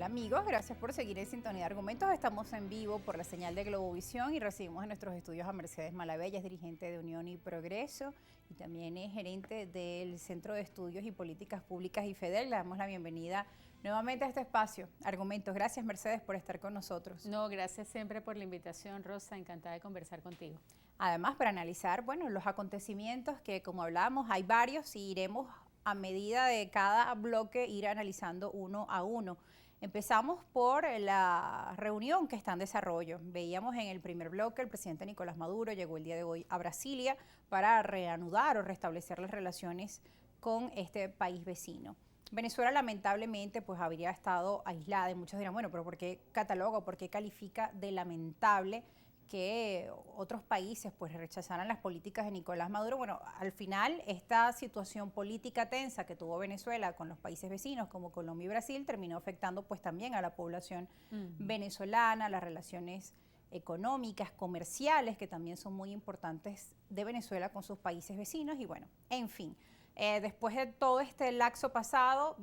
Hola amigos, gracias por seguir en Sintonía de Argumentos. Estamos en vivo por la señal de Globovisión y recibimos en nuestros estudios a Mercedes Malavella, es dirigente de Unión y Progreso y también es gerente del Centro de Estudios y Políticas Públicas IFEDEL. Le damos la bienvenida nuevamente a este espacio, Argumentos. Gracias Mercedes por estar con nosotros. No, gracias siempre por la invitación, Rosa, encantada de conversar contigo. Además, para analizar, bueno, los acontecimientos que como hablábamos, hay varios y iremos a medida de cada bloque ir analizando uno a uno. Empezamos por la reunión que está en desarrollo. Veíamos en el primer bloque el presidente Nicolás Maduro llegó el día de hoy a Brasilia para reanudar o restablecer las relaciones con este país vecino. Venezuela lamentablemente pues habría estado aislada y muchos dirán, bueno, pero ¿por qué cataloga o por qué califica de lamentable que otros países pues rechazaran las políticas de Nicolás Maduro? Bueno, al final esta situación política tensa que tuvo Venezuela con los países vecinos como Colombia y Brasil terminó afectando pues también a la población venezolana, las relaciones económicas, comerciales, que también son muy importantes de Venezuela con sus países vecinos y bueno, en fin. Después de todo este lapso pasado,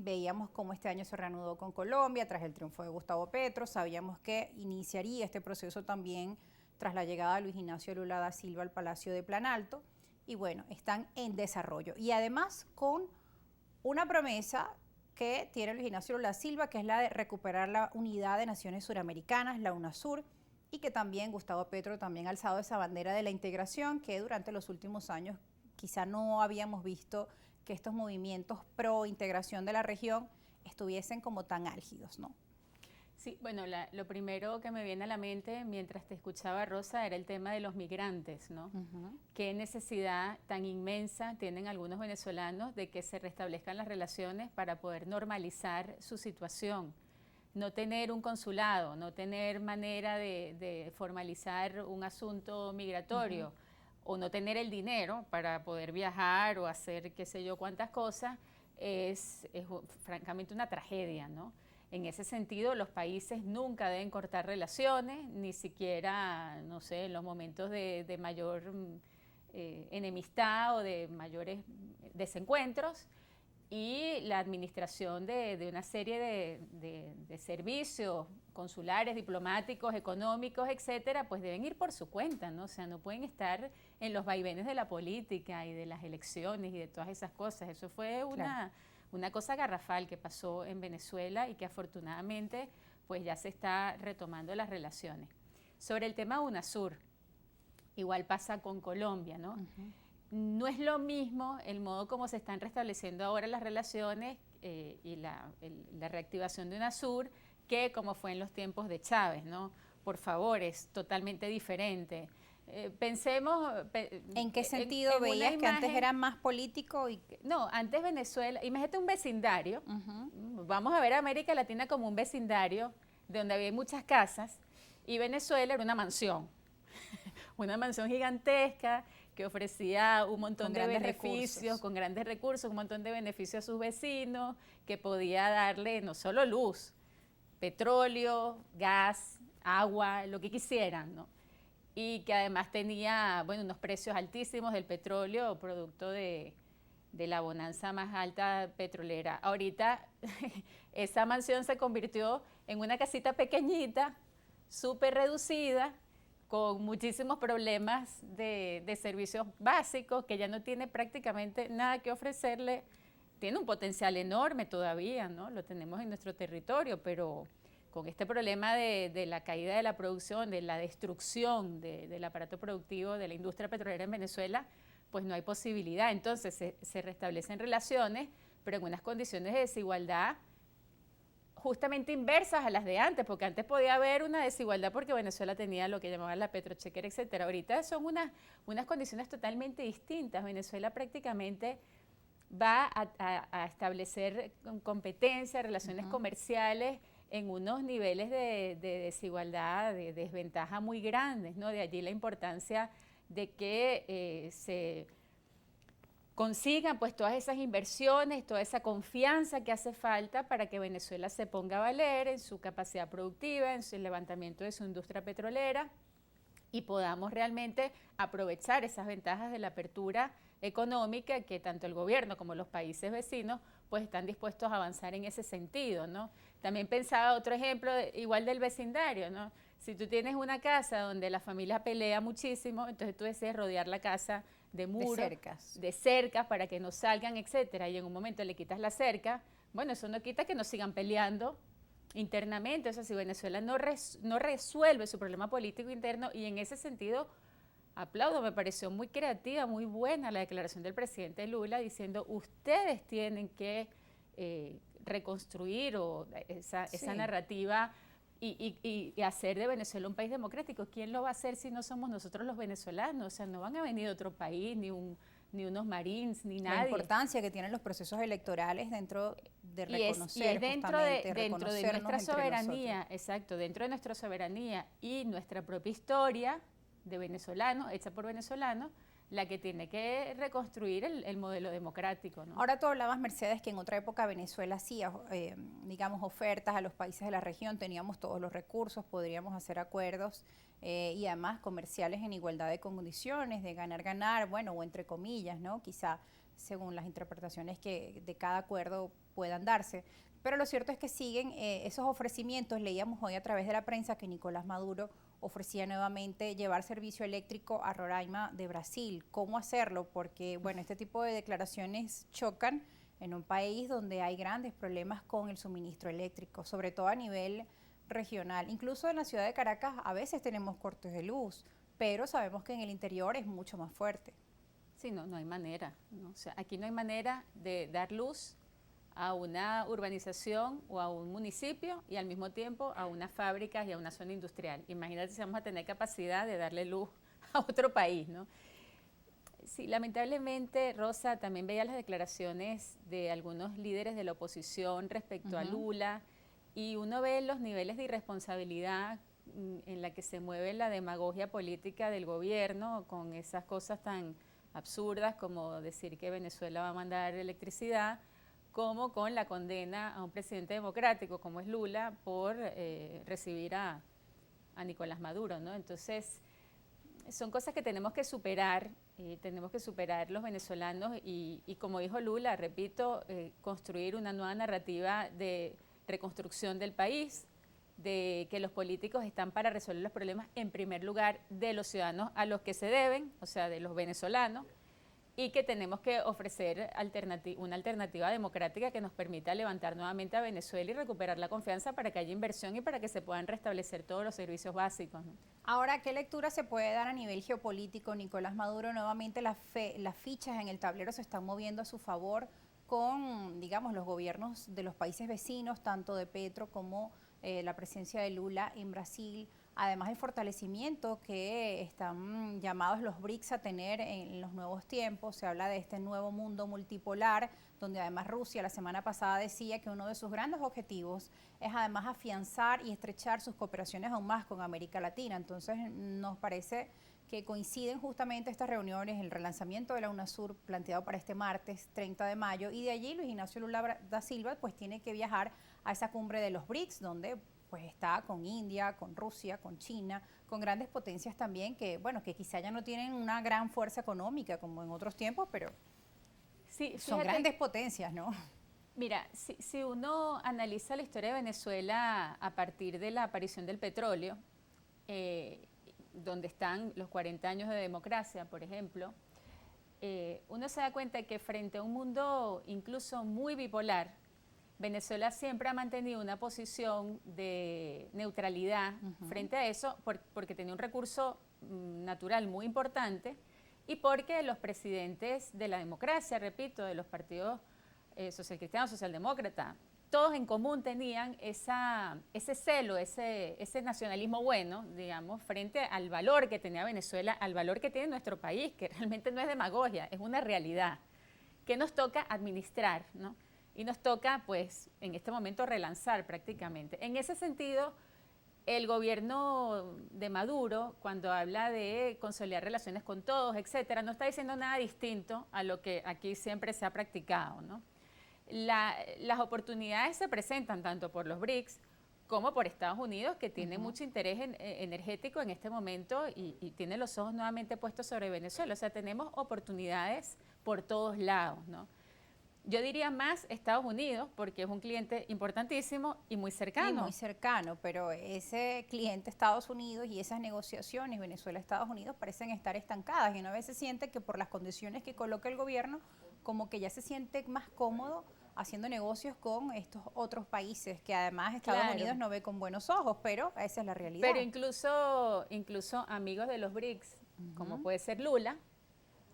veíamos cómo este año se reanudó con Colombia tras el triunfo de Gustavo Petro, sabíamos que iniciaría este proceso también tras la llegada de Luis Ignacio Lula da Silva al Palacio de Planalto y bueno, están en desarrollo y además con una promesa que tiene Luis Ignacio Lula da Silva, que es la de recuperar la unidad de naciones suramericanas, la UNASUR, y que también Gustavo Petro también ha alzado esa bandera de la integración que durante los últimos años quizá no habíamos visto que estos movimientos pro integración de la región estuviesen como tan álgidos, ¿no? Sí, bueno, lo primero que me viene a la mente mientras te escuchaba, Rosa, era el tema de los migrantes, ¿no? Qué necesidad tan inmensa tienen algunos venezolanos de que se restablezcan las relaciones para poder normalizar su situación. No tener un consulado, no tener manera de formalizar un asunto migratorio, o no tener el dinero para poder viajar o hacer qué sé yo cuántas cosas, es francamente una tragedia, ¿no? En ese sentido, los países nunca deben cortar relaciones, ni siquiera, no sé, en los momentos de mayor enemistad o de mayores desencuentros, y la administración de una serie de servicios consulares, diplomáticos, económicos, etcétera, pues deben ir por su cuenta, ¿no? O sea, no pueden estar en los vaivenes de la política y de las elecciones y de todas esas cosas. Eso fue una cosa garrafal que pasó en Venezuela y que afortunadamente pues ya se está retomando las relaciones. Sobre el tema UNASUR, igual pasa con Colombia, ¿no? No es lo mismo el modo como se están restableciendo ahora las relaciones y la reactivación de UNASUR que como fue en los tiempos de Chávez, ¿no? Por favor, es totalmente diferente. Pensemos... ¿En qué sentido en veías que antes era más político? No, antes Venezuela, imagínate un vecindario, vamos a ver a América Latina como un vecindario donde había muchas casas y Venezuela era una mansión gigantesca que ofrecía un montón de beneficios, con grandes recursos, un montón de beneficios a sus vecinos, que podía darle no solo luz, petróleo, gas, agua, lo que quisieran, ¿no? Y que además tenía, bueno, unos precios altísimos del petróleo, producto de la bonanza más alta petrolera. Ahorita esa mansión se convirtió en una casita pequeñita, súper reducida, con muchísimos problemas de servicios básicos, que ya no tiene prácticamente nada que ofrecerle. Tiene un potencial enorme todavía, ¿no? Lo tenemos en nuestro territorio, pero con este problema de la caída de la producción, de la destrucción del aparato productivo de la industria petrolera en Venezuela, pues no hay posibilidad. Entonces se restablecen relaciones, pero en unas condiciones de desigualdad justamente inversas a las de antes, porque antes podía haber una desigualdad porque Venezuela tenía lo que llamaban la petrochequera, etcétera. Ahorita son unas condiciones totalmente distintas. Venezuela prácticamente va a establecer competencias, relaciones comerciales en unos niveles de desigualdad, de desventaja muy grandes, ¿no? De allí la importancia de que se consigan pues todas esas inversiones, toda esa confianza que hace falta para que Venezuela se ponga a valer en su capacidad productiva, en el levantamiento de su industria petrolera y podamos realmente aprovechar esas ventajas de la apertura económica que tanto el gobierno como los países vecinos pues están dispuestos a avanzar en ese sentido, ¿no? También pensaba otro ejemplo, igual del vecindario, ¿no? Si tú tienes una casa donde la familia pelea muchísimo, entonces tú decides rodear la casa de muros, de cercas para que no salgan, etcétera, y en un momento le quitas la cerca, bueno, eso no quita que no sigan peleando internamente. O sea, si Venezuela no resuelve su problema político interno, y en ese sentido aplaudo, me pareció muy creativa, muy buena la declaración del presidente Lula diciendo ustedes tienen que reconstruir esa narrativa y hacer de Venezuela un país democrático. ¿Quién lo va a hacer si no somos nosotros los venezolanos? O sea, no van a venir de otro país, ni unos marines, ni nadie. La importancia que tienen los procesos electorales dentro de reconocer, y es dentro de nuestra soberanía, exacto, dentro de nuestra soberanía y nuestra propia historia de venezolanos, hecha por venezolanos, la que tiene que reconstruir el modelo democrático, ¿no? Ahora tú hablabas, Mercedes, que en otra época Venezuela hacía, digamos, ofertas a los países de la región, teníamos todos los recursos, podríamos hacer acuerdos y además comerciales en igualdad de condiciones, de ganar, bueno, o entre comillas, ¿no? Quizá según las interpretaciones que de cada acuerdo puedan darse. Pero lo cierto es que siguen esos ofrecimientos. Leíamos hoy a través de la prensa que Nicolás Maduro ofrecía nuevamente llevar servicio eléctrico a Roraima de Brasil. ¿Cómo hacerlo? Porque, bueno, este tipo de declaraciones chocan en un país donde hay grandes problemas con el suministro eléctrico, sobre todo a nivel regional. Incluso en la ciudad de Caracas a veces tenemos cortes de luz, pero sabemos que en el interior es mucho más fuerte. Sí, no hay manera, ¿no? O sea, aquí no hay manera de dar luz a una urbanización o a un municipio y al mismo tiempo a unas fábricas y a una zona industrial. Imagínate si vamos a tener capacidad de darle luz a otro país, ¿no? Sí, lamentablemente, Rosa, también veía las declaraciones de algunos líderes de la oposición respecto a Lula, y uno ve los niveles de irresponsabilidad en la que se mueve la demagogia política del gobierno con esas cosas tan absurdas como decir que Venezuela va a mandar electricidad, como con la condena a un presidente democrático como es Lula por recibir a Nicolás Maduro, ¿no? Entonces, son cosas que tenemos que superar los venezolanos y como dijo Lula, repito, construir una nueva narrativa de reconstrucción del país, de que los políticos están para resolver los problemas en primer lugar de los ciudadanos a los que se deben, o sea, de los venezolanos, y que tenemos que ofrecer una alternativa democrática que nos permita levantar nuevamente a Venezuela y recuperar la confianza para que haya inversión y para que se puedan restablecer todos los servicios básicos, ¿no? Ahora, ¿qué lectura se puede dar a nivel geopolítico? Nicolás Maduro, nuevamente las fichas en el tablero se están moviendo a su favor con, digamos, los gobiernos de los países vecinos, tanto de Petro como la presencia de Lula en Brasil. Además, el fortalecimiento que están llamados los BRICS a tener en los nuevos tiempos. Se habla de este nuevo mundo multipolar, donde además Rusia la semana pasada decía que uno de sus grandes objetivos es además afianzar y estrechar sus cooperaciones aún más con América Latina. Entonces, nos parece que coinciden justamente estas reuniones, el relanzamiento de la UNASUR planteado para este martes 30 de mayo, y de allí Luis Ignacio Lula da Silva pues tiene que viajar a esa cumbre de los BRICS, donde pues está con India, con Rusia, con China, con grandes potencias también que, bueno, que quizá ya no tienen una gran fuerza económica como en otros tiempos, pero sí, son grandes potencias, ¿no? Mira, si uno analiza la historia de Venezuela a partir de la aparición del petróleo, donde están los 40 años de democracia, por ejemplo, uno se da cuenta que frente a un mundo incluso muy bipolar, Venezuela siempre ha mantenido una posición de neutralidad frente a eso, porque tenía un recurso natural muy importante y porque los presidentes de la democracia, repito, de los partidos socialcristiano, socialdemócrata, todos en común tenían ese celo, ese nacionalismo bueno, digamos, frente al valor que tenía Venezuela, al valor que tiene nuestro país, que realmente no es demagogia, es una realidad, que nos toca administrar, ¿no? Y nos toca, pues, en este momento relanzar prácticamente. En ese sentido, el gobierno de Maduro, cuando habla de consolidar relaciones con todos, etcétera, no está diciendo nada distinto a lo que aquí siempre se ha practicado, ¿no? Las oportunidades se presentan tanto por los BRICS como por Estados Unidos, que tiene mucho interés energético en este momento y tiene los ojos nuevamente puestos sobre Venezuela. O sea, tenemos oportunidades por todos lados, ¿no? Yo diría más Estados Unidos, porque es un cliente importantísimo y muy cercano. Y muy cercano, pero ese cliente Estados Unidos y esas negociaciones Venezuela-Estados Unidos parecen estar estancadas y una vez se siente que por las condiciones que coloca el gobierno, como que ya se siente más cómodo haciendo negocios con estos otros países que además Estados Unidos no ve con buenos ojos, pero esa es la realidad. Pero incluso amigos de los BRICS, como puede ser Lula,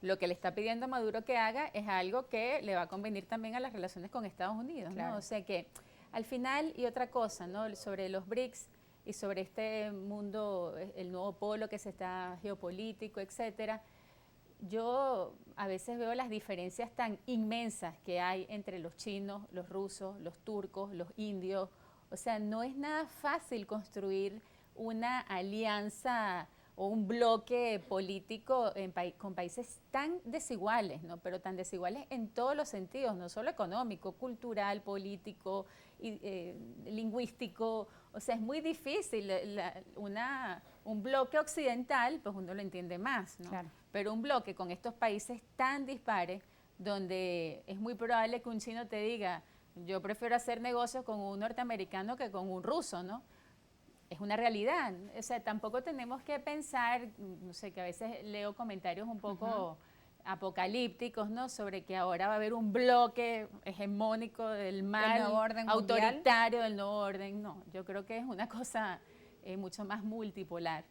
lo que le está pidiendo a Maduro que haga es algo que le va a convenir también a las relaciones con Estados Unidos, ¿no? Claro. O sea que al final, y otra cosa, ¿no? Sobre los BRICS y sobre este mundo, el nuevo polo que se está geopolítico, etcétera, yo a veces veo las diferencias tan inmensas que hay entre los chinos, los rusos, los turcos, los indios. O sea, no es nada fácil construir una alianza o un bloque político con países tan desiguales, ¿no? Pero tan desiguales en todos los sentidos, no solo económico, cultural, político, lingüístico. O sea, es muy difícil. Un bloque occidental, pues uno lo entiende más, ¿no? Claro. Pero un bloque con estos países tan dispares, donde es muy probable que un chino te diga, yo prefiero hacer negocios con un norteamericano que con un ruso, ¿no? Es una realidad. O sea, tampoco tenemos que pensar, no sé, que a veces leo comentarios un poco apocalípticos, ¿no? Sobre que ahora va a haber un bloque hegemónico del mal, nuevo orden autoritario del nuevo orden. No, yo creo que es una cosa mucho más multipolar,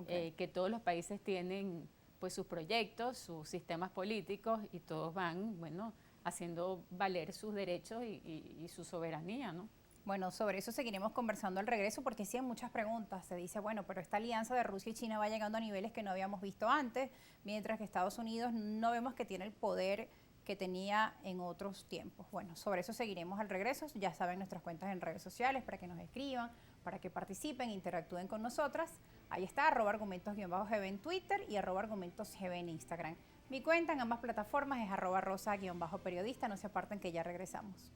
que todos los países tienen pues sus proyectos, sus sistemas políticos y todos van, bueno, haciendo valer sus derechos y su soberanía, ¿no? Bueno, sobre eso seguiremos conversando al regreso porque sí hay muchas preguntas. Se dice, bueno, pero esta alianza de Rusia y China va llegando a niveles que no habíamos visto antes, mientras que Estados Unidos no vemos que tiene el poder que tenía en otros tiempos. Bueno, sobre eso seguiremos al regreso. Ya saben nuestras cuentas en redes sociales para que nos escriban, para que participen, interactúen con nosotras. Ahí está, @argumentos_gb en Twitter y @argumentosgb en Instagram. Mi cuenta en ambas plataformas es @rosa_periodista. No se aparten que ya regresamos.